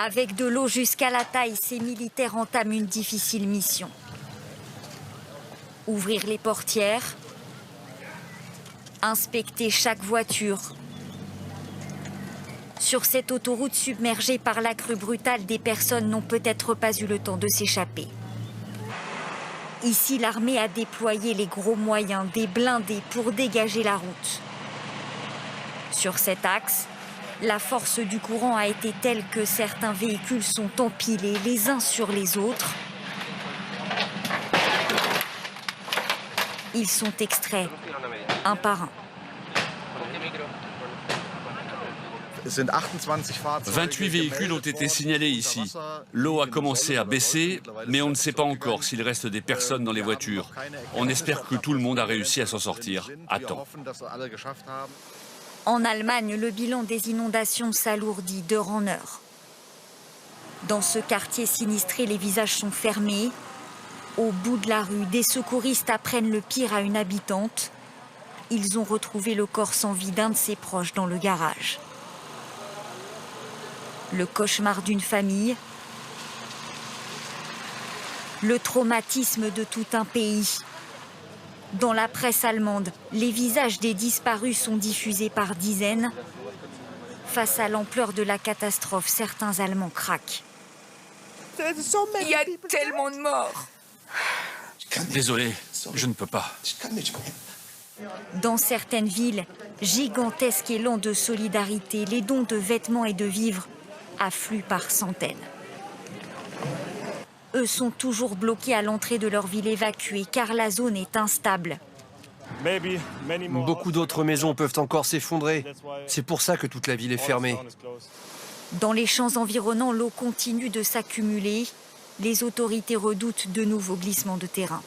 Avec de l'eau jusqu'à la taille, ces militaires entament une difficile mission. Ouvrir les portières, inspecter chaque voiture. Sur cette autoroute submergée par la crue brutale, des personnes n'ont peut-être pas eu le temps de s'échapper. Ici, l'armée a déployé les gros moyens, des blindés pour dégager la route. Sur cet axe, la force du courant a été telle que certains véhicules sont empilés les uns sur les autres. Ils sont extraits, un par un. 28 véhicules ont été signalés ici. L'eau a commencé à baisser, mais on ne sait pas encore s'il reste des personnes dans les voitures. On espère que tout le monde a réussi à s'en sortir à temps. En Allemagne, le bilan des inondations s'alourdit d'heure en heure. Dans ce quartier sinistré, les visages sont fermés. Au bout de la rue, des secouristes apprennent le pire à une habitante. Ils ont retrouvé le corps sans vie d'un de ses proches dans le garage. Le cauchemar d'une famille, le traumatisme de tout un pays. Dans la presse allemande, les visages des disparus sont diffusés par dizaines. Face à l'ampleur de la catastrophe, certains Allemands craquent. Il y a tellement de morts. Désolé, je ne peux pas. Dans certaines villes, gigantesque élan de solidarité, les dons de vêtements et de vivres affluent par centaines. Eux sont toujours bloqués à l'entrée de leur ville évacuée car la zone est instable. Beaucoup d'autres maisons peuvent encore s'effondrer. C'est pour ça que toute la ville est fermée. Dans les champs environnants, l'eau continue de s'accumuler. Les autorités redoutent de nouveaux glissements de terrain.